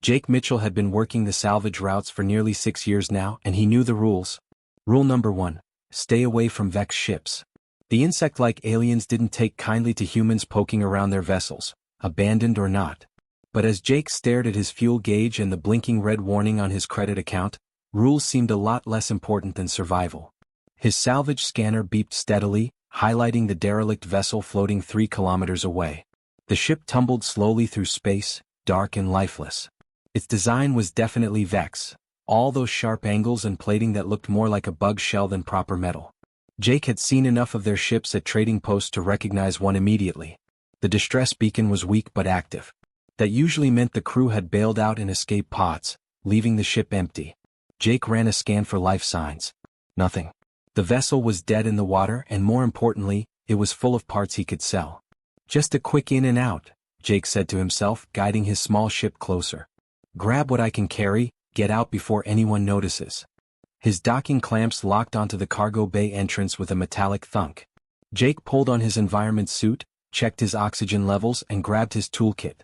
Jake Mitchell had been working the salvage routes for nearly 6 years now, and he knew the rules. Rule number 1. Stay away from Vex ships. The insect-like aliens didn't take kindly to humans poking around their vessels, abandoned or not. But as Jake stared at his fuel gauge and the blinking red warning on his credit account, rules seemed a lot less important than survival. His salvage scanner beeped steadily, highlighting the derelict vessel floating 3 kilometers away. The ship tumbled slowly through space, dark and lifeless. Its design was definitely Vex, all those sharp angles and plating that looked more like a bug shell than proper metal. Jake had seen enough of their ships at trading posts to recognize one immediately. The distress beacon was weak but active. That usually meant the crew had bailed out in escape pods, leaving the ship empty. Jake ran a scan for life signs. Nothing. The vessel was dead in the water, and more importantly, it was full of parts he could sell. Just a quick in and out, Jake said to himself, guiding his small ship closer. Grab what I can carry, get out before anyone notices. His docking clamps locked onto the cargo bay entrance with a metallic thunk. Jake pulled on his environment suit, checked his oxygen levels, and grabbed his toolkit.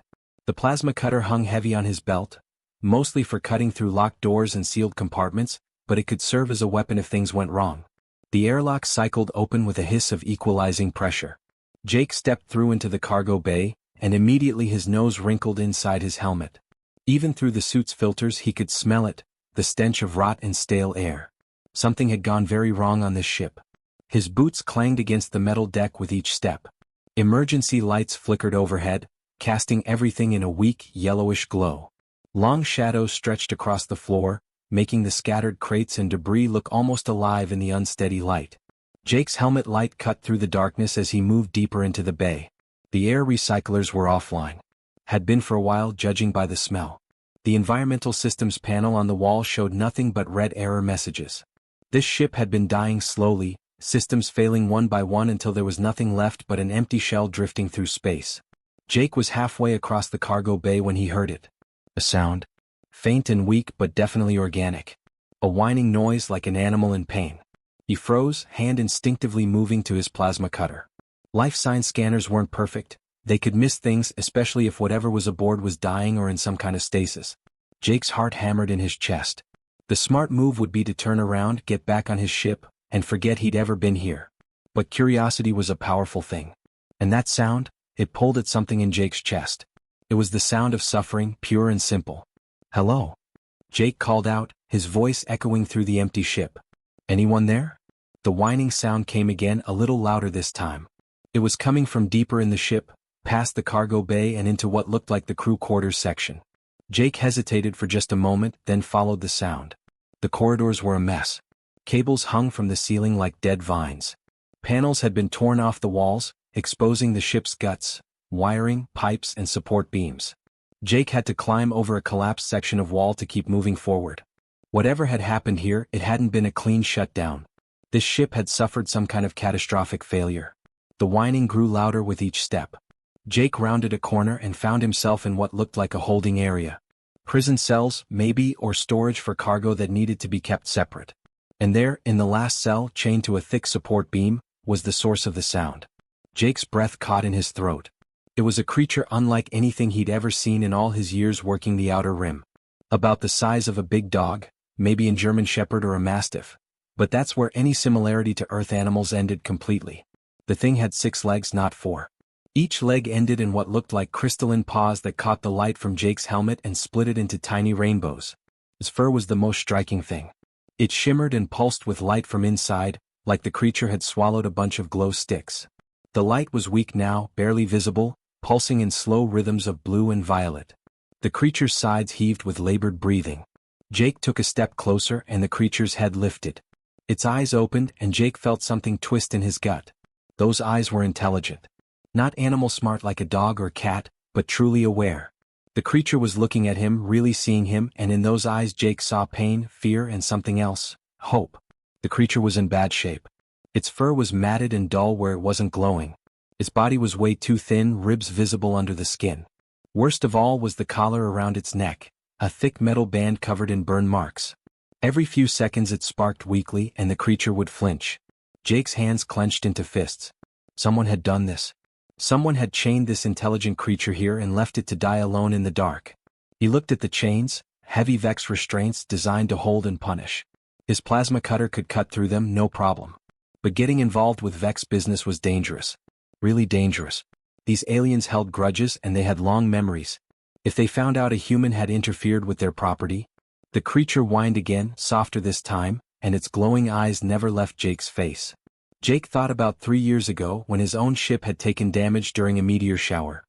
The plasma cutter hung heavy on his belt, mostly for cutting through locked doors and sealed compartments, but it could serve as a weapon if things went wrong. The airlock cycled open with a hiss of equalizing pressure. Jake stepped through into the cargo bay, and immediately his nose wrinkled inside his helmet. Even through the suit's filters he could smell it, the stench of rot and stale air. Something had gone very wrong on this ship. His boots clanged against the metal deck with each step. Emergency lights flickered overhead, casting everything in a weak, yellowish glow. Long shadows stretched across the floor, making the scattered crates and debris look almost alive in the unsteady light. Jake's helmet light cut through the darkness as he moved deeper into the bay. The air recyclers were offline. Had been for a while, judging by the smell. The environmental systems panel on the wall showed nothing but red error messages. This ship had been dying slowly, systems failing one by one until there was nothing left but an empty shell drifting through space. Jake was halfway across the cargo bay when he heard it. A sound. Faint and weak but definitely organic. A whining noise like an animal in pain. He froze, hand instinctively moving to his plasma cutter. Life sign scanners weren't perfect. They could miss things, especially if whatever was aboard was dying or in some kind of stasis. Jake's heart hammered in his chest. The smart move would be to turn around, get back on his ship, and forget he'd ever been here. But curiosity was a powerful thing. And that sound? It pulled at something in Jake's chest. It was the sound of suffering, pure and simple. Hello? Jake called out, his voice echoing through the empty ship. Anyone there? The whining sound came again, a little louder this time. It was coming from deeper in the ship, past the cargo bay and into what looked like the crew quarters section. Jake hesitated for just a moment, then followed the sound. The corridors were a mess. Cables hung from the ceiling like dead vines. Panels had been torn off the walls, exposing the ship's guts, wiring, pipes, and support beams. Jake had to climb over a collapsed section of wall to keep moving forward. Whatever had happened here, it hadn't been a clean shutdown. This ship had suffered some kind of catastrophic failure. The whining grew louder with each step. Jake rounded a corner and found himself in what looked like a holding area. Prison cells, maybe, or storage for cargo that needed to be kept separate. And there, in the last cell, chained to a thick support beam, was the source of the sound. Jake's breath caught in his throat. It was a creature unlike anything he'd ever seen in all his years working the Outer Rim. About the size of a big dog, maybe a German Shepherd or a Mastiff. But that's where any similarity to Earth animals ended completely. The thing had 6 legs, not 4. Each leg ended in what looked like crystalline paws that caught the light from Jake's helmet and split it into tiny rainbows. His fur was the most striking thing. It shimmered and pulsed with light from inside, like the creature had swallowed a bunch of glow sticks. The light was weak now, barely visible, pulsing in slow rhythms of blue and violet. The creature's sides heaved with labored breathing. Jake took a step closer and the creature's head lifted. Its eyes opened and Jake felt something twist in his gut. Those eyes were intelligent. Not animal smart like a dog or cat, but truly aware. The creature was looking at him, really seeing him, and in those eyes Jake saw pain, fear, and something else, hope. The creature was in bad shape. Its fur was matted and dull where it wasn't glowing. Its body was way too thin, ribs visible under the skin. Worst of all was the collar around its neck, a thick metal band covered in burn marks. Every few seconds it sparked weakly and the creature would flinch. Jake's hands clenched into fists. Someone had done this. Someone had chained this intelligent creature here and left it to die alone in the dark. He looked at the chains, heavy Vex restraints designed to hold and punish. His plasma cutter could cut through them, no problem. But getting involved with Vex business was dangerous. Really dangerous. These aliens held grudges and they had long memories. If they found out a human had interfered with their property... The creature whined again, softer this time, and its glowing eyes never left Jake's face. Jake thought about 3 years ago when his own ship had taken damage during a meteor shower.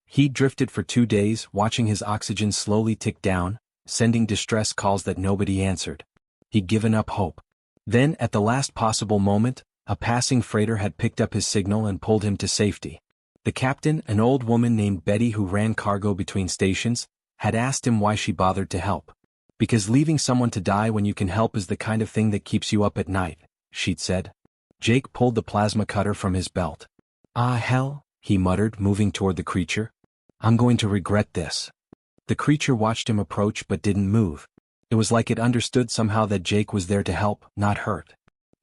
He'd drifted for 2 days, watching his oxygen slowly tick down, sending distress calls that nobody answered. He'd given up hope. Then, at the last possible moment, a passing freighter had picked up his signal and pulled him to safety. The captain, an old woman named Betty who ran cargo between stations, had asked him why she bothered to help. Because leaving someone to die when you can help is the kind of thing that keeps you up at night, she'd said. Jake pulled the plasma cutter from his belt. Ah hell, he muttered, moving toward the creature. I'm going to regret this. The creature watched him approach but didn't move. It was like it understood somehow that Jake was there to help, not hurt.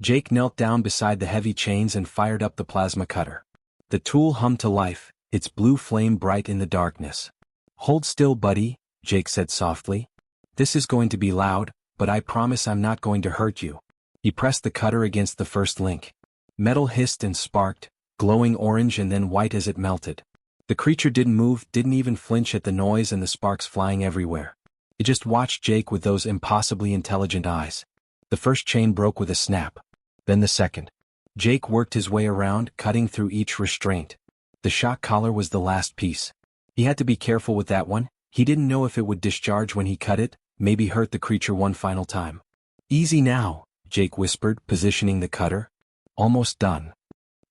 Jake knelt down beside the heavy chains and fired up the plasma cutter. The tool hummed to life, its blue flame bright in the darkness. Hold still, buddy, Jake said softly. This is going to be loud, but I promise I'm not going to hurt you. He pressed the cutter against the first link. Metal hissed and sparked, glowing orange and then white as it melted. The creature didn't move, didn't even flinch at the noise and the sparks flying everywhere. It just watched Jake with those impossibly intelligent eyes. The first chain broke with a snap. Then the second. Jake worked his way around, cutting through each restraint. The shock collar was the last piece. He had to be careful with that one. He didn't know if it would discharge when he cut it, maybe hurt the creature one final time. Easy now, Jake whispered, positioning the cutter. Almost done.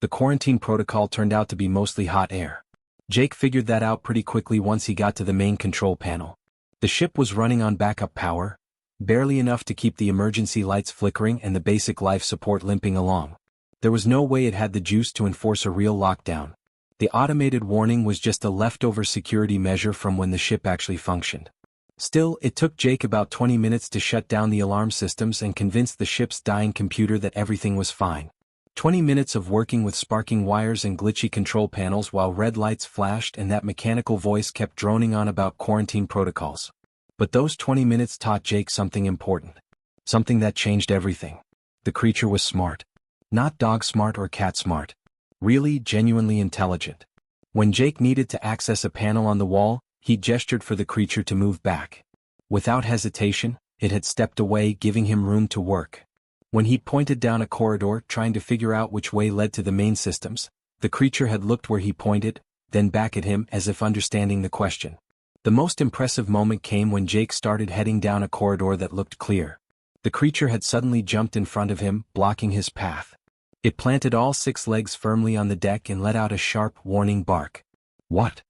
The quarantine protocol turned out to be mostly hot air. Jake figured that out pretty quickly once he got to the main control panel. The ship was running on backup power, barely enough to keep the emergency lights flickering and the basic life support limping along. There was no way it had the juice to enforce a real lockdown. The automated warning was just a leftover security measure from when the ship actually functioned. Still, it took Jake about 20 minutes to shut down the alarm systems and convince the ship's dying computer that everything was fine. 20 minutes of working with sparking wires and glitchy control panels while red lights flashed and that mechanical voice kept droning on about quarantine protocols. But those 20 minutes taught Jake something important. Something that changed everything. The creature was smart. Not dog smart or cat smart. Really, genuinely intelligent. When Jake needed to access a panel on the wall, he gestured for the creature to move back. Without hesitation, it had stepped away, giving him room to work. When he pointed down a corridor trying to figure out which way led to the main systems, the creature had looked where he pointed, then back at him as if understanding the question. The most impressive moment came when Jake started heading down a corridor that looked clear. The creature had suddenly jumped in front of him, blocking his path. It planted all 6 legs firmly on the deck and let out a sharp, warning bark. What?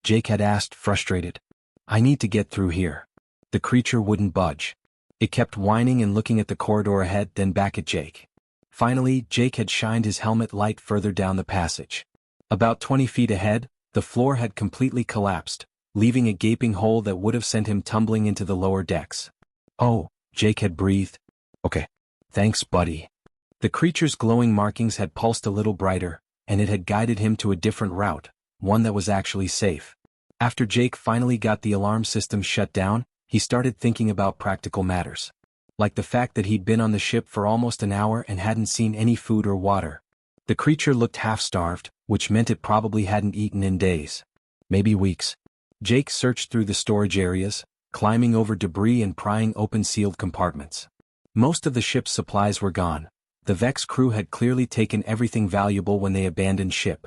Jake had asked, frustrated. I need to get through here. The creature wouldn't budge. It kept whining and looking at the corridor ahead, then back at Jake. Finally, Jake had shined his helmet light further down the passage. About 20 feet ahead, the floor had completely collapsed, leaving a gaping hole that would have sent him tumbling into the lower decks. Oh, Jake had breathed. Okay. Thanks, buddy. The creature's glowing markings had pulsed a little brighter, and it had guided him to a different route, one that was actually safe. After Jake finally got the alarm system shut down, he started thinking about practical matters. Like the fact that he'd been on the ship for almost an hour and hadn't seen any food or water. The creature looked half-starved, which meant it probably hadn't eaten in days. Maybe weeks. Jake searched through the storage areas, climbing over debris and prying open sealed compartments. Most of the ship's supplies were gone. The Vex crew had clearly taken everything valuable when they abandoned ship.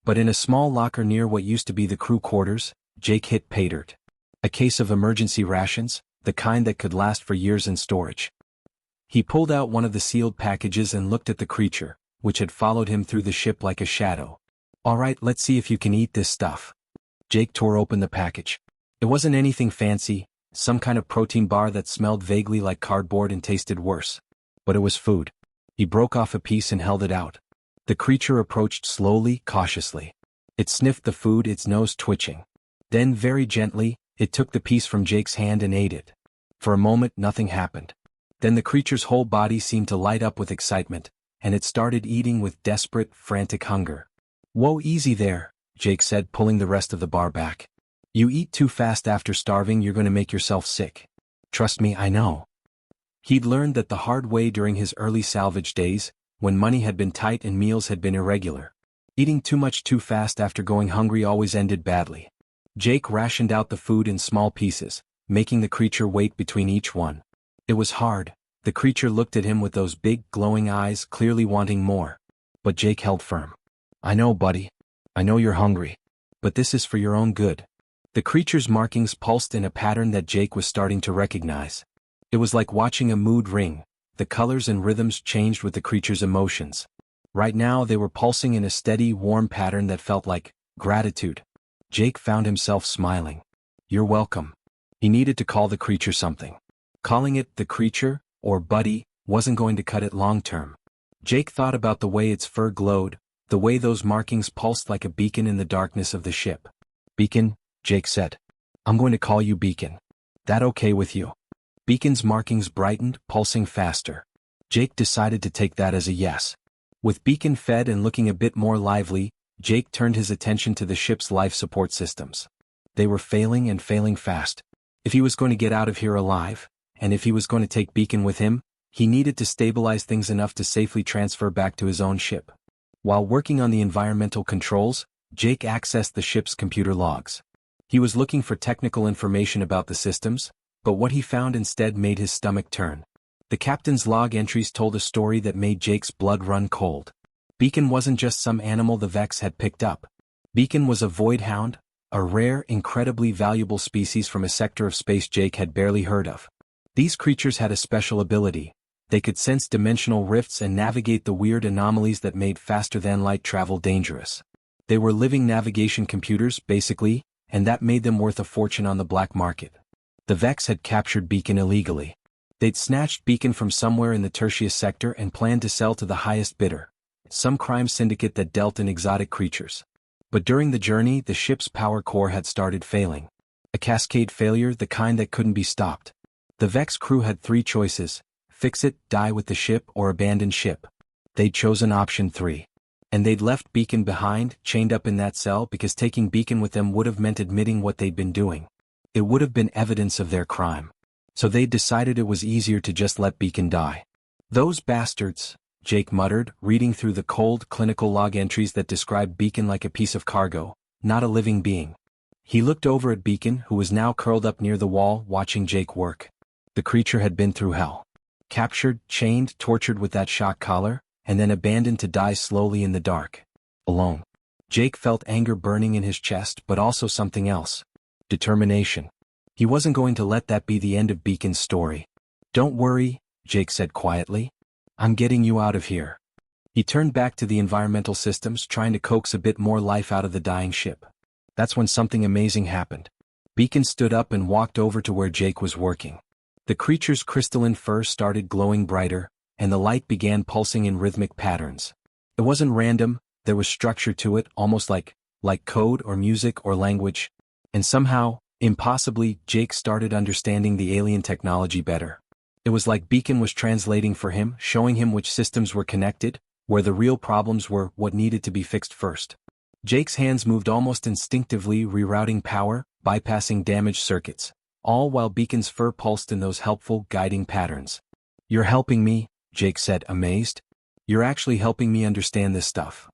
But in a small locker near what used to be the crew quarters, Jake hit pay dirt. A case of emergency rations, the kind that could last for years in storage. He pulled out one of the sealed packages and looked at the creature, which had followed him through the ship like a shadow. All right, let's see if you can eat this stuff. Jake tore open the package. It wasn't anything fancy, some kind of protein bar that smelled vaguely like cardboard and tasted worse. But it was food. He broke off a piece and held it out. The creature approached slowly, cautiously. It sniffed the food, its nose twitching. Then, very gently, it took the piece from Jake's hand and ate it. For a moment, nothing happened. Then the creature's whole body seemed to light up with excitement, and it started eating with desperate, frantic hunger. Whoa, easy there, Jake said, pulling the rest of the bar back. You eat too fast after starving, you're gonna make yourself sick. Trust me, I know. He'd learned that the hard way during his early salvage days, when money had been tight and meals had been irregular. Eating too much too fast after going hungry always ended badly. Jake rationed out the food in small pieces, making the creature wait between each one. It was hard. The creature looked at him with those big, glowing eyes, clearly wanting more. But Jake held firm. I know, buddy. I know you're hungry. But this is for your own good. The creature's markings pulsed in a pattern that Jake was starting to recognize. It was like watching a mood ring. The colors and rhythms changed with the creature's emotions. Right now they were pulsing in a steady, warm pattern that felt like gratitude. Jake found himself smiling. You're welcome. He needed to call the creature something. Calling it the creature, or buddy, wasn't going to cut it long term. Jake thought about the way its fur glowed, the way those markings pulsed like a beacon in the darkness of the ship. Beacon, Jake said. I'm going to call you Beacon. That okay with you? Beacon's markings brightened, pulsing faster. Jake decided to take that as a yes. With Beacon fed and looking a bit more lively, Jake turned his attention to the ship's life support systems. They were failing and failing fast. If he was going to get out of here alive, and if he was going to take Beacon with him, he needed to stabilize things enough to safely transfer back to his own ship. While working on the environmental controls, Jake accessed the ship's computer logs. He was looking for technical information about the systems, but what he found instead made his stomach turn. The captain's log entries told a story that made Jake's blood run cold. Beacon wasn't just some animal the Vex had picked up. Beacon was a void hound, a rare, incredibly valuable species from a sector of space Jake had barely heard of. These creatures had a special ability. They could sense dimensional rifts and navigate the weird anomalies that made faster-than-light travel dangerous. They were living navigation computers, basically, and that made them worth a fortune on the black market. The Vex had captured Beacon illegally. They'd snatched Beacon from somewhere in the Tertius sector and planned to sell to the highest bidder, some crime syndicate that dealt in exotic creatures. But during the journey, the ship's power core had started failing. A cascade failure, the kind that couldn't be stopped. The Vex crew had three choices: fix it, die with the ship, or abandon ship. They'd chosen option 3. And they'd left Beacon behind, chained up in that cell, because taking Beacon with them would have meant admitting what they'd been doing. It would have been evidence of their crime. So they'd decided it was easier to just let Beacon die. Those bastards, Jake muttered, reading through the cold, clinical log entries that described Beacon like a piece of cargo, not a living being. He looked over at Beacon, who was now curled up near the wall, watching Jake work. The creature had been through hell. Captured, chained, tortured with that shock collar, and then abandoned to die slowly in the dark. Alone. Jake felt anger burning in his chest, but also something else. Determination. He wasn't going to let that be the end of Beacon's story. Don't worry, Jake said quietly. I'm getting you out of here. He turned back to the environmental systems, trying to coax a bit more life out of the dying ship. That's when something amazing happened. Beacon stood up and walked over to where Jake was working. The creature's crystalline fur started glowing brighter, and the light began pulsing in rhythmic patterns. It wasn't random, there was structure to it, almost like code or music or language. And somehow, impossibly, Jake started understanding the alien technology better. It was like Beacon was translating for him, showing him which systems were connected, where the real problems were, what needed to be fixed first. Jake's hands moved almost instinctively, rerouting power, bypassing damaged circuits, all while Beacon's fur pulsed in those helpful, guiding patterns. You're helping me, Jake said, amazed. You're actually helping me understand this stuff.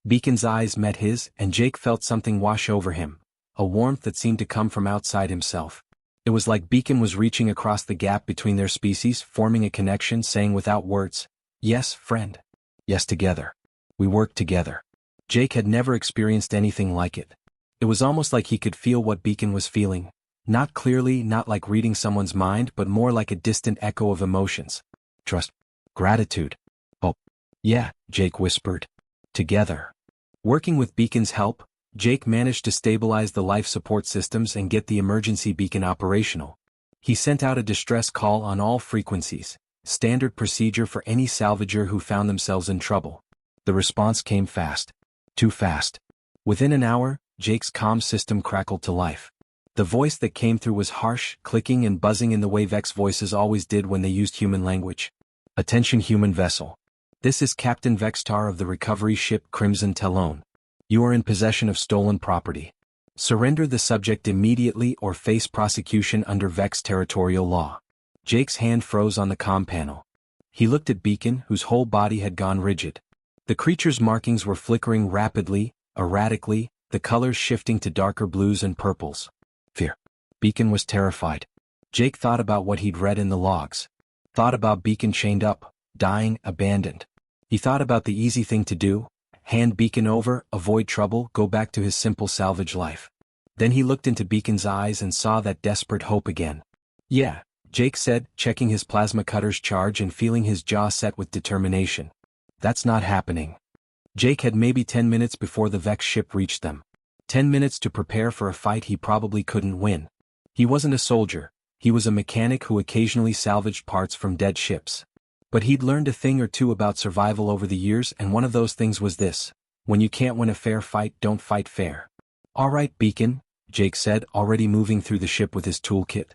Beacon's eyes met his, and Jake felt something wash over him, a warmth that seemed to come from outside himself. It was like Beacon was reaching across the gap between their species, forming a connection, saying without words, yes, friend. Yes, together. We work together. Jake had never experienced anything like it. It was almost like he could feel what Beacon was feeling. Not clearly, not like reading someone's mind, but more like a distant echo of emotions. Trust. Gratitude. Oh. Yeah, Jake whispered. Together. Working with Beacon's help, Jake managed to stabilize the life support systems and get the emergency beacon operational. He sent out a distress call on all frequencies, standard procedure for any salvager who found themselves in trouble. The response came fast. Too fast. Within an hour, Jake's comm system crackled to life. The voice that came through was harsh, clicking and buzzing in the way Vex voices always did when they used human language. Attention human vessel. This is Captain Vextar of the recovery ship Crimson Talon. You are in possession of stolen property. Surrender the subject immediately or face prosecution under Vex territorial law. Jake's hand froze on the comm panel. He looked at Beacon, whose whole body had gone rigid. The creature's markings were flickering rapidly, erratically, the colors shifting to darker blues and purples. Fear. Beacon was terrified. Jake thought about what he'd read in the logs. Thought about Beacon chained up, dying, abandoned. He thought about the easy thing to do: hand Beacon over, avoid trouble, go back to his simple salvage life. Then he looked into Beacon's eyes and saw that desperate hope again. Yeah, Jake said, checking his plasma cutter's charge and feeling his jaw set with determination. That's not happening. Jake had maybe 10 minutes before the Vex ship reached them. 10 minutes to prepare for a fight he probably couldn't win. He wasn't a soldier. He was a mechanic who occasionally salvaged parts from dead ships. But he'd learned a thing or two about survival over the years, and one of those things was this: when you can't win a fair fight, don't fight fair. All right, Beacon, Jake said, already moving through the ship with his toolkit.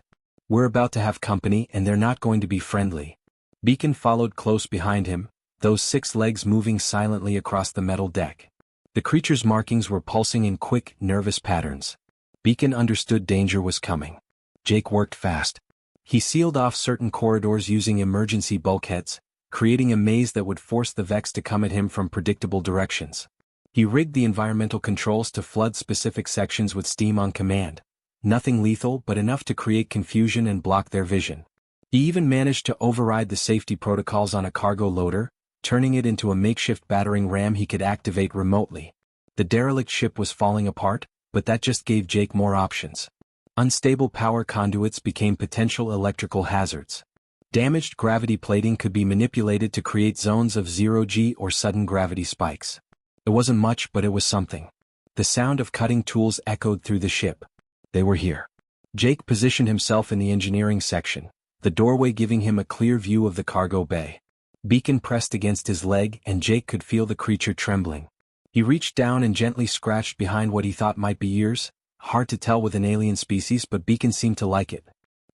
We're about to have company, and they're not going to be friendly. Beacon followed close behind him, those 6 legs moving silently across the metal deck. The creature's markings were pulsing in quick, nervous patterns. Beacon understood danger was coming. Jake worked fast. He sealed off certain corridors using emergency bulkheads, creating a maze that would force the Vex to come at him from predictable directions. He rigged the environmental controls to flood specific sections with steam on command. Nothing lethal, but enough to create confusion and block their vision. He even managed to override the safety protocols on a cargo loader, turning it into a makeshift battering ram he could activate remotely. The derelict ship was falling apart, but that just gave Jake more options. Unstable power conduits became potential electrical hazards. Damaged gravity plating could be manipulated to create zones of zero-G or sudden gravity spikes. It wasn't much, but it was something. The sound of cutting tools echoed through the ship. They were here. Jake positioned himself in the engineering section, the doorway giving him a clear view of the cargo bay. Beacon pressed against his leg, and Jake could feel the creature trembling. He reached down and gently scratched behind what he thought might be ears. Hard to tell with an alien species, but Beacon seemed to like it.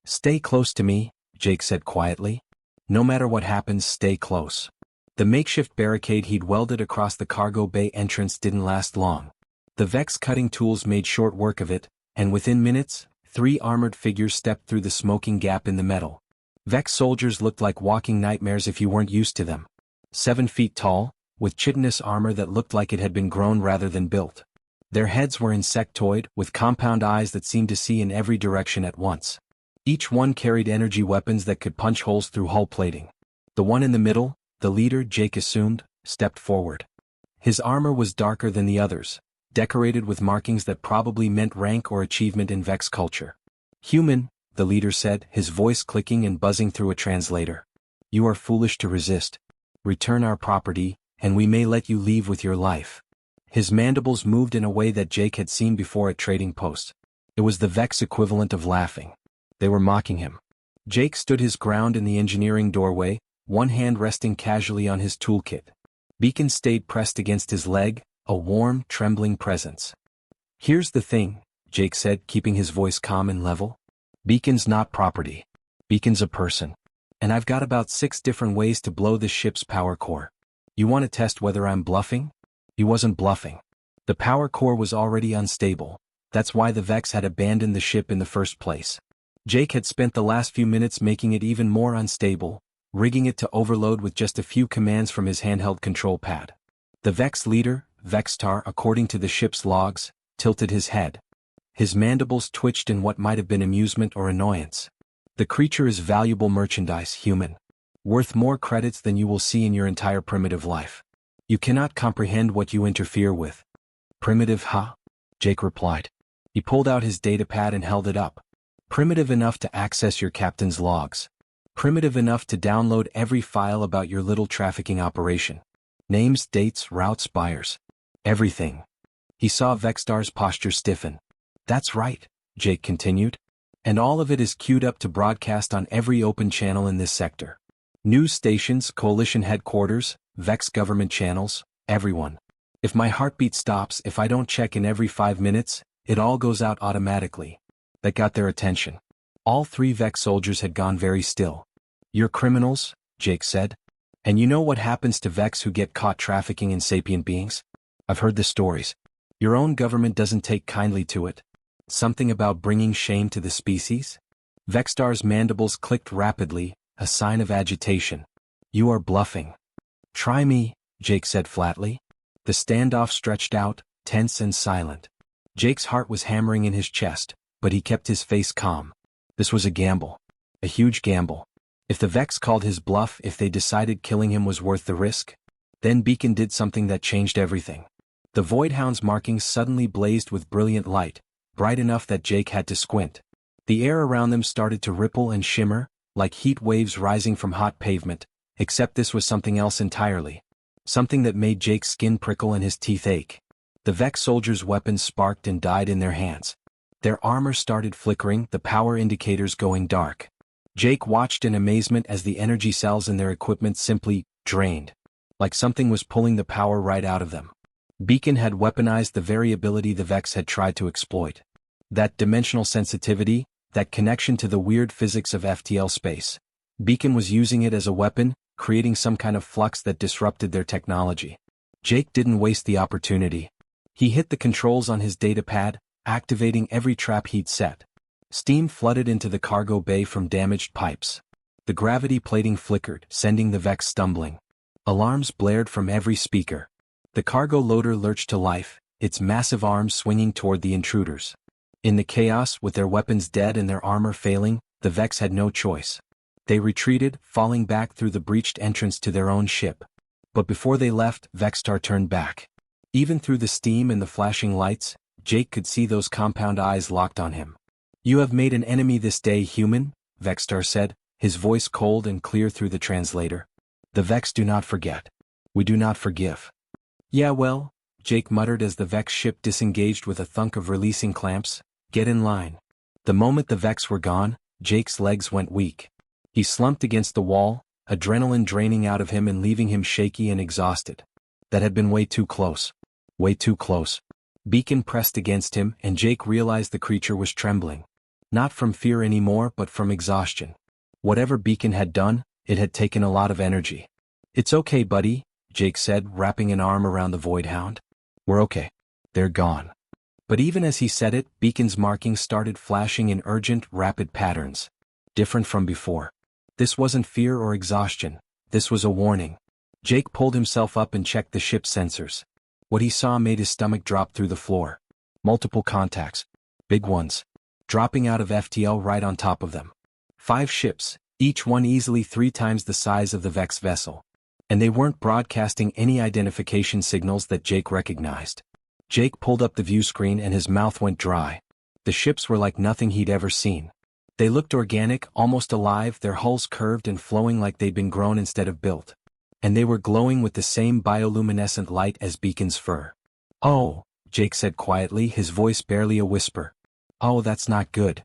Stay close to me, Jake said quietly. No matter what happens, stay close. The makeshift barricade he'd welded across the cargo bay entrance didn't last long. The Vex cutting tools made short work of it, and within minutes, 3 armored figures stepped through the smoking gap in the metal. Vex soldiers looked like walking nightmares if you weren't used to them. 7 feet tall, with chitinous armor that looked like it had been grown rather than built. Their heads were insectoid, with compound eyes that seemed to see in every direction at once. Each one carried energy weapons that could punch holes through hull plating. The one in the middle, the leader, Jake assumed, stepped forward. His armor was darker than the others, decorated with markings that probably meant rank or achievement in Vex culture. Human, the leader said, his voice clicking and buzzing through a translator. You are foolish to resist. Return our property, and we may let you leave with your life. His mandibles moved in a way that Jake had seen before at trading posts. It was the Vex equivalent of laughing. They were mocking him. Jake stood his ground in the engineering doorway, one hand resting casually on his toolkit. Beacon stayed pressed against his leg, a warm, trembling presence. Here's the thing, Jake said, keeping his voice calm and level. Beacon's not property. Beacon's a person. And I've got about 6 different ways to blow this ship's power core. You want to test whether I'm bluffing? He wasn't bluffing. The power core was already unstable. That's why the Vex had abandoned the ship in the first place. Jake had spent the last few minutes making it even more unstable, rigging it to overload with just a few commands from his handheld control pad. The Vex leader, Vextar, according to the ship's logs, tilted his head. His mandibles twitched in what might have been amusement or annoyance. The creature is valuable merchandise, human. Worth more credits than you will see in your entire primitive life. You cannot comprehend what you interfere with. Primitive, huh? Jake replied. He pulled out his datapad and held it up. Primitive enough to access your captain's logs. Primitive enough to download every file about your little trafficking operation. Names, dates, routes, buyers. Everything. He saw Vextar's posture stiffen. That's right, Jake continued. And all of it is queued up to broadcast on every open channel in this sector. News stations, coalition headquarters, Vex government channels, everyone. If my heartbeat stops, if I don't check in every 5 minutes, it all goes out automatically. That got their attention. All 3 Vex soldiers had gone very still. You're criminals, Jake said. And you know what happens to Vex who get caught trafficking in sapient beings? I've heard the stories. Your own government doesn't take kindly to it. Something about bringing shame to the species? Vexstar's mandibles clicked rapidly, a sign of agitation. You are bluffing. Try me, Jake said flatly. The standoff stretched out, tense and silent. Jake's heart was hammering in his chest, but he kept his face calm. This was a gamble. A huge gamble. If the Vex called his bluff, if they decided killing him was worth the risk, then Beacon did something that changed everything. The Voidhound's markings suddenly blazed with brilliant light, bright enough that Jake had to squint. The air around them started to ripple and shimmer, like heat waves rising from hot pavement, except this was something else entirely. Something that made Jake's skin prickle and his teeth ache. The Vex soldiers' weapons sparked and died in their hands. Their armor started flickering, the power indicators going dark. Jake watched in amazement as the energy cells in their equipment simply drained. Like something was pulling the power right out of them. Beacon had weaponized the variability the Vex had tried to exploit. That dimensional sensitivity, that connection to the weird physics of FTL space. Beacon was using it as a weapon, creating some kind of flux that disrupted their technology. Jake didn't waste the opportunity. He hit the controls on his datapad, activating every trap he'd set. Steam flooded into the cargo bay from damaged pipes. The gravity plating flickered, sending the Vex stumbling. Alarms blared from every speaker. The cargo loader lurched to life, its massive arms swinging toward the intruders. In the chaos, with their weapons dead and their armor failing, the Vex had no choice. They retreated, falling back through the breached entrance to their own ship. But before they left, Vexstar turned back. Even through the steam and the flashing lights, Jake could see those compound eyes locked on him. You have made an enemy this day, human, Vexstar said, his voice cold and clear through the translator. The Vex do not forget. We do not forgive. Yeah, well, Jake muttered as the Vex ship disengaged with a thunk of releasing clamps. Get in line. The moment the Vex were gone, Jake's legs went weak. He slumped against the wall, adrenaline draining out of him and leaving him shaky and exhausted. That had been way too close. Way too close. Beacon pressed against him, and Jake realized the creature was trembling. Not from fear anymore, but from exhaustion. Whatever Beacon had done, it had taken a lot of energy. It's okay, buddy, Jake said, wrapping an arm around the Voidhound. We're okay. They're gone. But even as he said it, Beacon's markings started flashing in urgent, rapid patterns. Different from before. This wasn't fear or exhaustion. This was a warning. Jake pulled himself up and checked the ship's sensors. What he saw made his stomach drop through the floor. Multiple contacts. Big ones. Dropping out of FTL right on top of them. 5 ships, each one easily 3 times the size of the Vex vessel. And they weren't broadcasting any identification signals that Jake recognized. Jake pulled up the view screen and his mouth went dry. The ships were like nothing he'd ever seen. They looked organic, almost alive, their hulls curved and flowing like they'd been grown instead of built. And they were glowing with the same bioluminescent light as Beacon's fur. Oh, Jake said quietly, his voice barely a whisper. Oh, that's not good.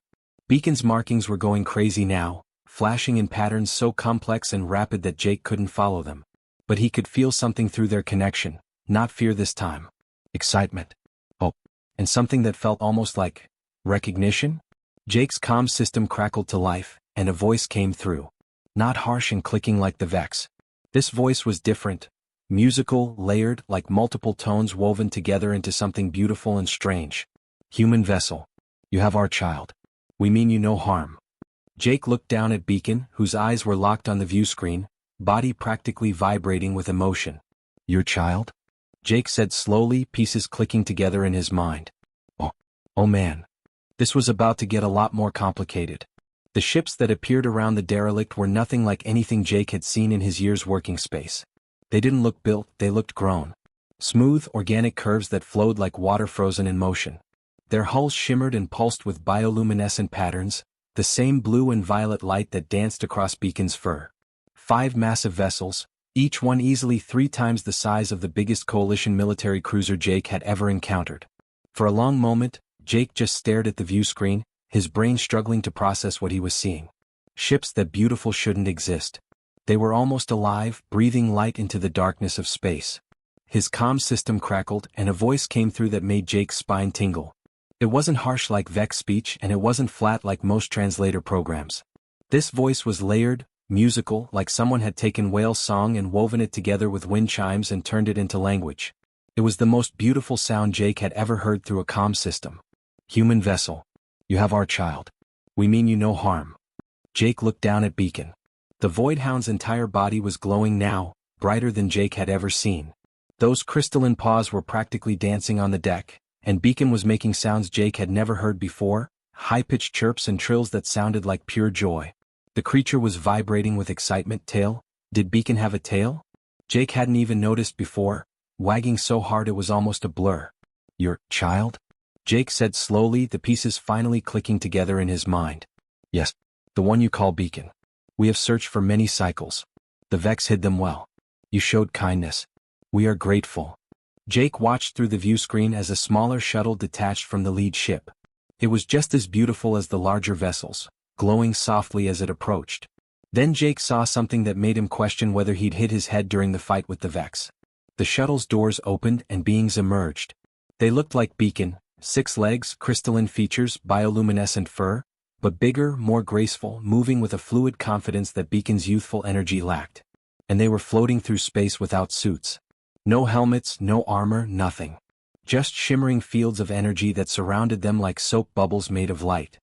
Beacon's markings were going crazy now, flashing in patterns so complex and rapid that Jake couldn't follow them. But he could feel something through their connection, not fear this time. Excitement. Hope. And something that felt almost like recognition? Jake's comm system crackled to life, and a voice came through. Not harsh and clicking like the Vex. This voice was different. Musical, layered, like multiple tones woven together into something beautiful and strange. Human vessel. You have our child. We mean you no harm. Jake looked down at Beacon, whose eyes were locked on the view screen, body practically vibrating with emotion. Your child? Jake said slowly, pieces clicking together in his mind. Oh man. This was about to get a lot more complicated. The ships that appeared around the derelict were nothing like anything Jake had seen in his years working space. They didn't look built, they looked grown. Smooth, organic curves that flowed like water frozen in motion. Their hulls shimmered and pulsed with bioluminescent patterns, the same blue and violet light that danced across Beacon's fur. 5 massive vessels, each one easily 3 times the size of the biggest coalition military cruiser Jake had ever encountered. For a long moment, Jake just stared at the view screen, his brain struggling to process what he was seeing. Ships that beautiful shouldn't exist. They were almost alive, breathing light into the darkness of space. His comm system crackled, and a voice came through that made Jake's spine tingle. It wasn't harsh like Vex speech, and it wasn't flat like most translator programs. This voice was layered, musical, like someone had taken whale song and woven it together with wind chimes and turned it into language. It was the most beautiful sound Jake had ever heard through a comm system. Human vessel. You have our child. We mean you no harm. Jake looked down at Beacon. The Voidhound's entire body was glowing now, brighter than Jake had ever seen. Those crystalline paws were practically dancing on the deck, and Beacon was making sounds Jake had never heard before, high-pitched chirps and trills that sounded like pure joy. The creature was vibrating with excitement. Tail? Did Beacon have a tail? Jake hadn't even noticed before, wagging so hard it was almost a blur. Your child? Jake said slowly, the pieces finally clicking together in his mind. Yes, the one you call Beacon. We have searched for many cycles. The Vex hid them well. You showed kindness. We are grateful. Jake watched through the view screen as a smaller shuttle detached from the lead ship. It was just as beautiful as the larger vessels, glowing softly as it approached. Then Jake saw something that made him question whether he'd hit his head during the fight with the Vex. The shuttle's doors opened and beings emerged. They looked like Beacon, 6 legs, crystalline features, bioluminescent fur, but bigger, more graceful, moving with a fluid confidence that Beacon's youthful energy lacked. And they were floating through space without suits. No helmets, no armor, nothing. Just shimmering fields of energy that surrounded them like soap bubbles made of light.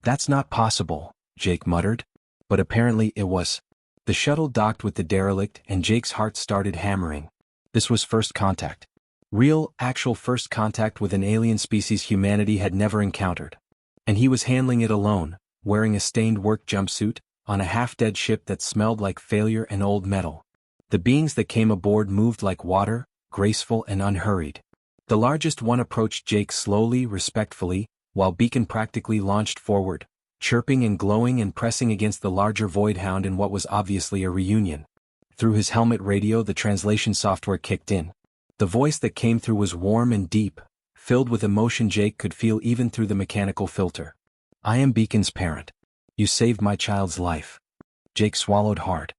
That's not possible, Jake muttered. But apparently it was. The shuttle docked with the derelict and Jake's heart started hammering. This was first contact. Real, actual first contact with an alien species humanity had never encountered. And he was handling it alone, wearing a stained work jumpsuit, on a half-dead ship that smelled like failure and old metal. The beings that came aboard moved like water, graceful and unhurried. The largest one approached Jake slowly, respectfully, while Beacon practically launched forward, chirping and glowing and pressing against the larger Voidhound in what was obviously a reunion. Through his helmet radio the translation software kicked in. The voice that came through was warm and deep, filled with emotion Jake could feel even through the mechanical filter. I am Beacon's parent. You saved my child's life. Jake swallowed hard.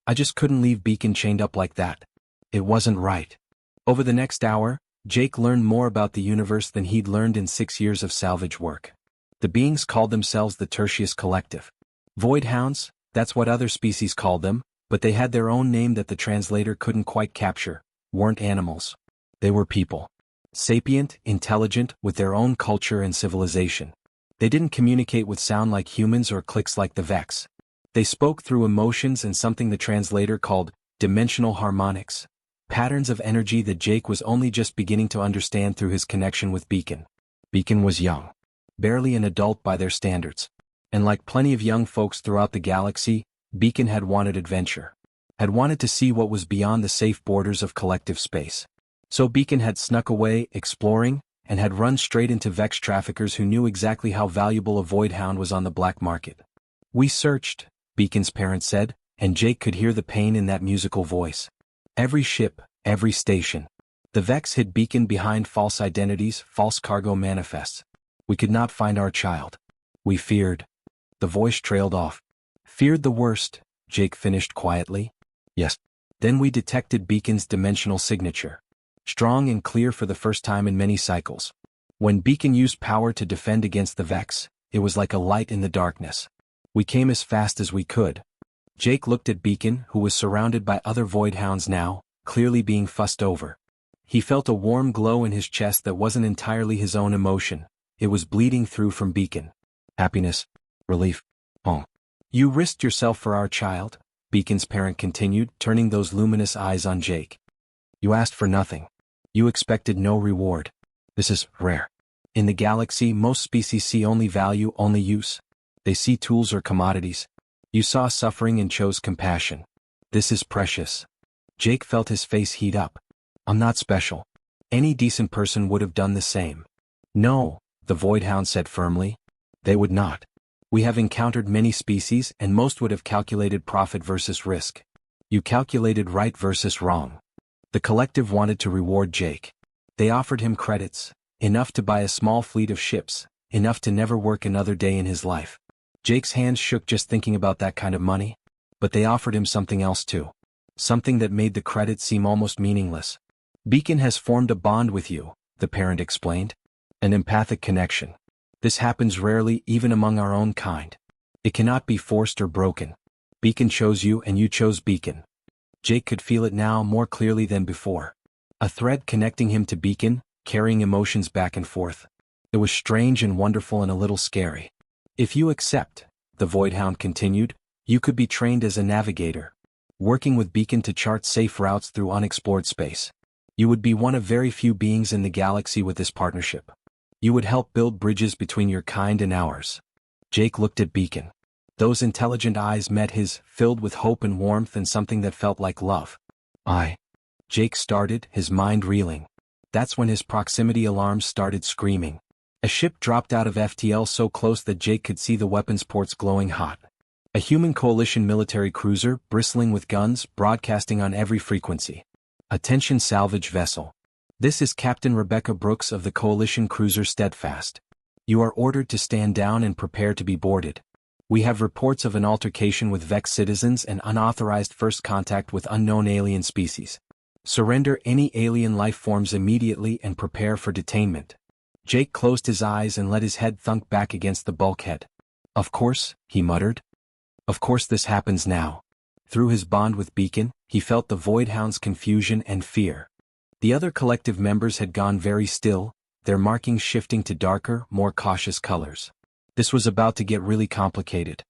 I just couldn't leave Beacon chained up like that. It wasn't right. Over the next hour, Jake learned more about the universe than he'd learned in 6 years of salvage work. The beings called themselves the Tertius Collective. Voidhounds, that's what other species called them, but they had their own name that the translator couldn't quite capture. Weren't animals. They were people. Sapient, intelligent, with their own culture and civilization. They didn't communicate with sound like humans or clicks like the Vex. They spoke through emotions and something the translator called dimensional harmonics, patterns of energy that Jake was only just beginning to understand through his connection with Beacon. Beacon was young. Barely an adult by their standards. And like plenty of young folks throughout the galaxy, Beacon had wanted adventure. Had wanted to see what was beyond the safe borders of collective space. So Beacon had snuck away, exploring, and had run straight into Vex traffickers who knew exactly how valuable a Voidhound was on the black market. We searched, Beacon's parent said, and Jake could hear the pain in that musical voice. Every ship, every station. The Vex hid Beacon behind false identities, false cargo manifests. We could not find our child. We feared. The voice trailed off. Feared the worst, Jake finished quietly. Yes. Then we detected Beacon's dimensional signature. Strong and clear for the first time in many cycles. When Beacon used power to defend against the Vex, it was like a light in the darkness. We came as fast as we could. Jake looked at Beacon, who was surrounded by other Voidhounds now, clearly being fussed over. He felt a warm glow in his chest that wasn't entirely his own emotion. It was bleeding through from Beacon. Happiness. Relief. Oh. You risked yourself for our child, Beacon's parent continued, turning those luminous eyes on Jake. You asked for nothing. You expected no reward. This is rare. In the galaxy, most species see only value, only use. They see tools or commodities. You saw suffering and chose compassion. This is precious. Jake felt his face heat up. I'm not special. Any decent person would have done the same. No, the Voidhound said firmly. They would not. We have encountered many species and most would have calculated profit versus risk. You calculated right versus wrong. The collective wanted to reward Jake. They offered him credits, enough to buy a small fleet of ships, enough to never work another day in his life. Jake's hands shook just thinking about that kind of money. But they offered him something else too. Something that made the credits seem almost meaningless. Beacon has formed a bond with you, the parent explained. An empathic connection. This happens rarely even among our own kind. It cannot be forced or broken. Beacon chose you and you chose Beacon. Jake could feel it now more clearly than before. A thread connecting him to Beacon, carrying emotions back and forth. It was strange and wonderful and a little scary. If you accept, the Voidhound continued, you could be trained as a navigator, working with Beacon to chart safe routes through unexplored space. You would be one of very few beings in the galaxy with this partnership. You would help build bridges between your kind and ours. Jake looked at Beacon. Those intelligent eyes met his, filled with hope and warmth and something that felt like love. Jake started, his mind reeling. That's when his proximity alarms started screaming. A ship dropped out of FTL so close that Jake could see the weapons ports glowing hot. A human coalition military cruiser, bristling with guns, broadcasting on every frequency. Attention salvage vessel. This is Captain Rebecca Brooks of the coalition cruiser Steadfast. You are ordered to stand down and prepare to be boarded. We have reports of an altercation with Vex citizens and unauthorized first contact with unknown alien species. Surrender any alien life forms immediately and prepare for detainment. Jake closed his eyes and let his head thunk back against the bulkhead. Of course, he muttered. Of course this happens now. Through his bond with Beacon, he felt the Voidhound's confusion and fear. The other collective members had gone very still, their markings shifting to darker, more cautious colors. This was about to get really complicated.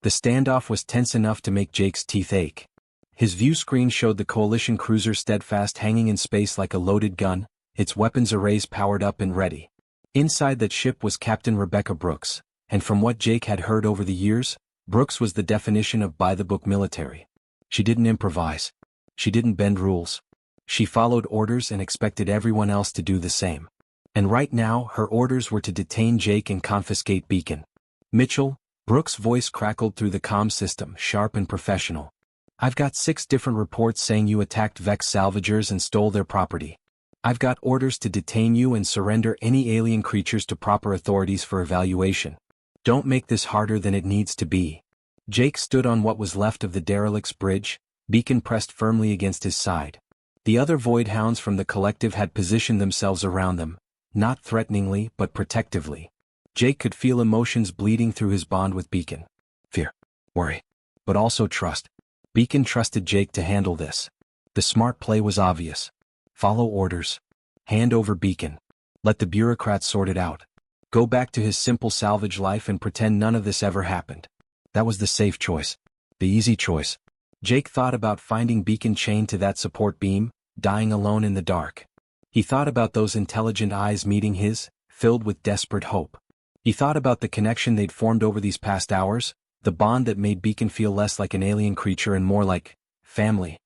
The standoff was tense enough to make Jake's teeth ache. His view screen showed the coalition cruiser Steadfast hanging in space like a loaded gun, its weapons arrays powered up and ready. Inside that ship was Captain Rebecca Brooks, and from what Jake had heard over the years, Brooks was the definition of by-the-book military. She didn't improvise. She didn't bend rules. She followed orders and expected everyone else to do the same. And right now, her orders were to detain Jake and confiscate Beacon. Mitchell, Brooks' voice crackled through the comm system, sharp and professional. I've got 6 different reports saying you attacked Vex salvagers and stole their property. I've got orders to detain you and surrender any alien creatures to proper authorities for evaluation. Don't make this harder than it needs to be. Jake stood on what was left of the derelict's bridge, Beacon pressed firmly against his side. The other Voidhounds from the collective had positioned themselves around them, not threateningly but protectively. Jake could feel emotions bleeding through his bond with Beacon. Fear, worry, but also trust. Beacon trusted Jake to handle this. The smart play was obvious. Follow orders. Hand over Beacon. Let the bureaucrats sort it out. Go back to his simple salvage life and pretend none of this ever happened. That was the safe choice. The easy choice. Jake thought about finding Beacon chained to that support beam, dying alone in the dark. He thought about those intelligent eyes meeting his, filled with desperate hope. He thought about the connection they'd formed over these past hours, the bond that made Beacon feel less like an alien creature and more like family.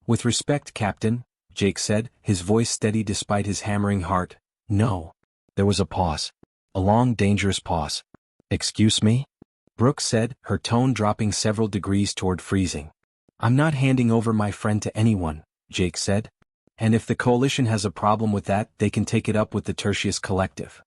With respect, Captain, Jake said, his voice steady despite his hammering heart. No. There was a pause. A long, dangerous pause. Excuse me? Brooks said, her tone dropping several degrees toward freezing. I'm not handing over my friend to anyone, Jake said. And if the Coalition has a problem with that, they can take it up with the Tertius Collective.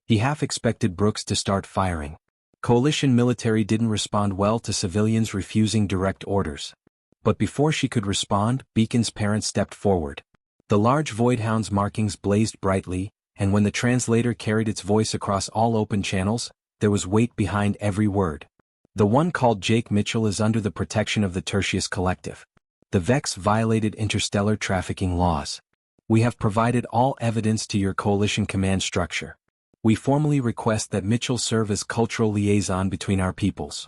He half expected Brooks to start firing. Coalition military didn't respond well to civilians refusing direct orders. But before she could respond, Beacon's parents stepped forward. The large Voidhound's markings blazed brightly, and when the translator carried its voice across all open channels, there was weight behind every word. The one called Jake Mitchell is under the protection of the Tertius Collective. The Vex violated interstellar trafficking laws. We have provided all evidence to your Coalition command structure. We formally request that Mitchell serve as cultural liaison between our peoples.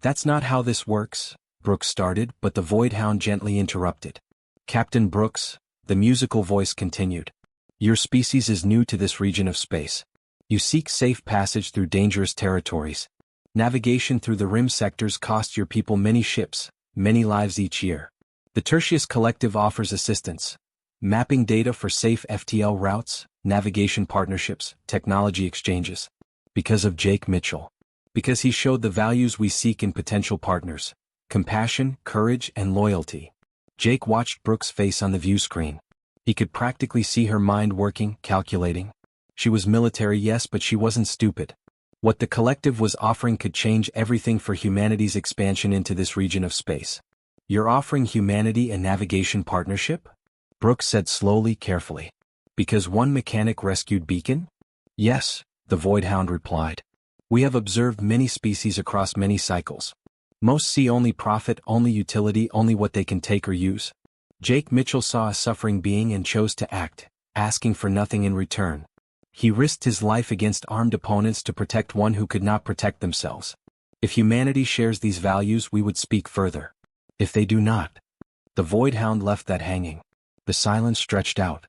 That's not how this works, Brooks started, but the Voidhound gently interrupted. Captain Brooks, the musical voice continued. Your species is new to this region of space. You seek safe passage through dangerous territories. Navigation through the rim sectors costs your people many ships, many lives each year. The Tertius Collective offers assistance. Mapping data for safe FTL routes, navigation partnerships, technology exchanges. Because of Jake Mitchell. Because he showed the values we seek in potential partners. Compassion, courage, and loyalty. Jake watched Brooks' face on the view screen. He could practically see her mind working, calculating. She was military, yes, but she wasn't stupid. What the collective was offering could change everything for humanity's expansion into this region of space. You're offering humanity a navigation partnership? Brooks said slowly, carefully. Because one mechanic rescued Beacon? Yes, the Voidhound replied. We have observed many species across many cycles. Most see only profit, only utility, only what they can take or use. Jake Mitchell saw a suffering being and chose to act, asking for nothing in return. He risked his life against armed opponents to protect one who could not protect themselves. If humanity shares these values, we would speak further. If they do not. The Voidhound left that hanging. The silence stretched out.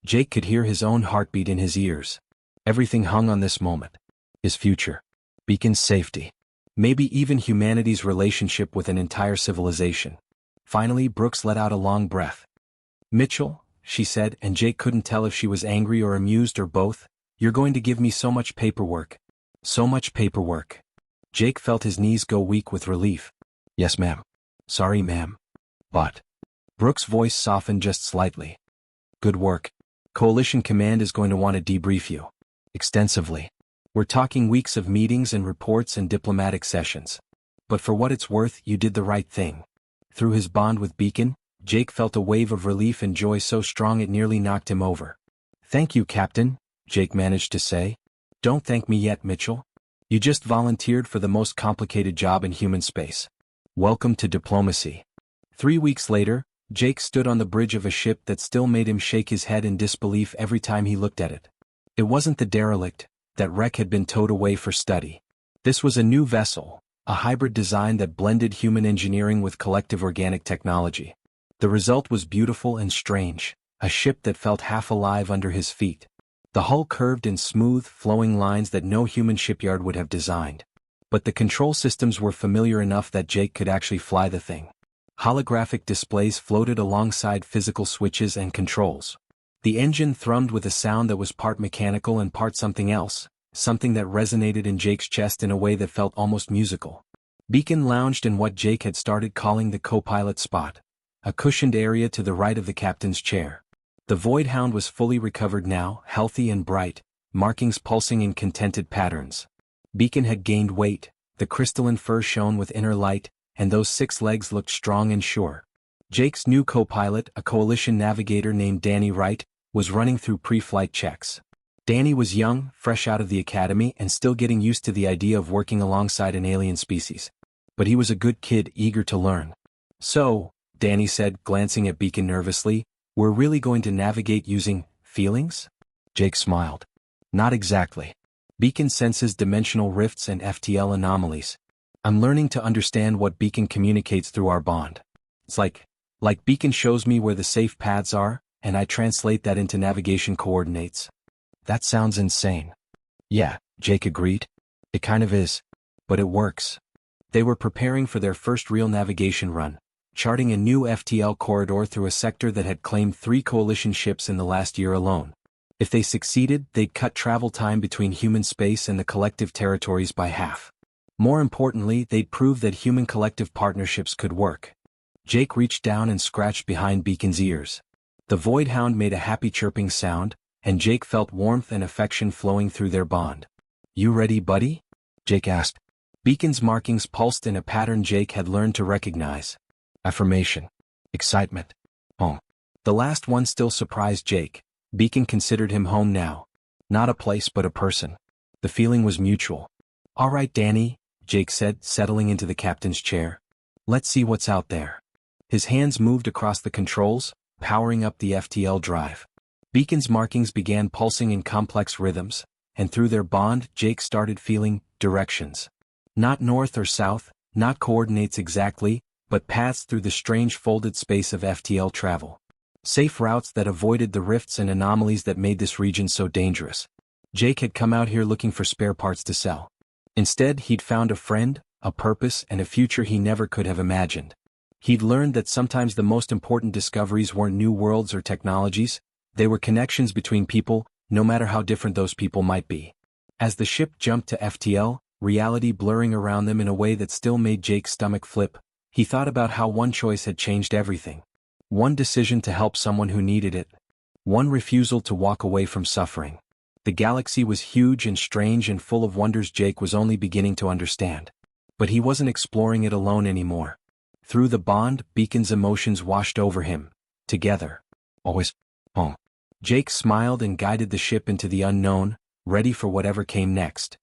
Jake could hear his own heartbeat in his ears. Everything hung on this moment. His future. Beacon's safety. Maybe even humanity's relationship with an entire civilization. Finally, Brooks let out a long breath. "Mitchell," she said, and Jake couldn't tell if she was angry or amused or both, "you're going to give me so much paperwork." So much paperwork. Jake felt his knees go weak with relief. "Yes, ma'am." "Sorry, ma'am. But." Brooks' voice softened just slightly. "Good work. Coalition Command is going to want to debrief you. Extensively. We're talking weeks of meetings and reports and diplomatic sessions. But for what it's worth, you did the right thing." Through his bond with Beacon, Jake felt a wave of relief and joy so strong it nearly knocked him over. "Thank you, Captain," Jake managed to say. "Don't thank me yet, Mitchell. You just volunteered for the most complicated job in human space. Welcome to diplomacy." 3 weeks later, Jake stood on the bridge of a ship that still made him shake his head in disbelief every time he looked at it. It wasn't the derelict. That wreck had been towed away for study. This was a new vessel, a hybrid design that blended human engineering with collective organic technology. The result was beautiful and strange, a ship that felt half alive under his feet. The hull curved in smooth, flowing lines that no human shipyard would have designed. But the control systems were familiar enough that Jake could actually fly the thing. Holographic displays floated alongside physical switches and controls. The engine thrummed with a sound that was part mechanical and part something else, something that resonated in Jake's chest in a way that felt almost musical. Beacon lounged in what Jake had started calling the co-pilot spot, a cushioned area to the right of the captain's chair. The Voidhound was fully recovered now, healthy and bright, markings pulsing in contented patterns. Beacon had gained weight, the crystalline fur shone with inner light, and those 6 legs looked strong and sure. Jake's new co-pilot, a coalition navigator named Danny Wright, was running through pre-flight checks. Danny was young, fresh out of the academy and still getting used to the idea of working alongside an alien species. But he was a good kid eager to learn. "So," Danny said, glancing at Beacon nervously, "we're really going to navigate using feelings?" Jake smiled. "Not exactly. Beacon senses dimensional rifts and FTL anomalies. I'm learning to understand what Beacon communicates through our bond. It's like Beacon shows me where the safe paths are, and I translate that into navigation coordinates." "That sounds insane." "Yeah," Jake agreed. "It kind of is. But it works." They were preparing for their first real navigation run, charting a new FTL corridor through a sector that had claimed 3 coalition ships in the last year alone. If they succeeded, they'd cut travel time between human space and the collective territories by half. More importantly, they'd prove that human collective partnerships could work. Jake reached down and scratched behind Beacon's ears. The Voidhound made a happy chirping sound, and Jake felt warmth and affection flowing through their bond. "You ready, buddy?" Jake asked. Beacon's markings pulsed in a pattern Jake had learned to recognize. Affirmation. Excitement. Home. The last one still surprised Jake. Beacon considered him home now. Not a place but a person. The feeling was mutual. "All right, Danny," Jake said, settling into the captain's chair. "Let's see what's out there." His hands moved across the controls, powering up the FTL drive. Beacon's markings began pulsing in complex rhythms, and through their bond, Jake started feeling directions. Not north or south, not coordinates exactly, but paths through the strange folded space of FTL travel. Safe routes that avoided the rifts and anomalies that made this region so dangerous. Jake had come out here looking for spare parts to sell. Instead, he'd found a friend, a purpose, and a future he never could have imagined. He'd learned that sometimes the most important discoveries weren't new worlds or technologies, they were connections between people, no matter how different those people might be. As the ship jumped to FTL, reality blurring around them in a way that still made Jake's stomach flip, he thought about how one choice had changed everything. One decision to help someone who needed it. One refusal to walk away from suffering. The galaxy was huge and strange and full of wonders Jake was only beginning to understand. But he wasn't exploring it alone anymore. Through the bond, Beacon's emotions washed over him. Together. Always. Home. Jake smiled and guided the ship into the unknown, ready for whatever came next.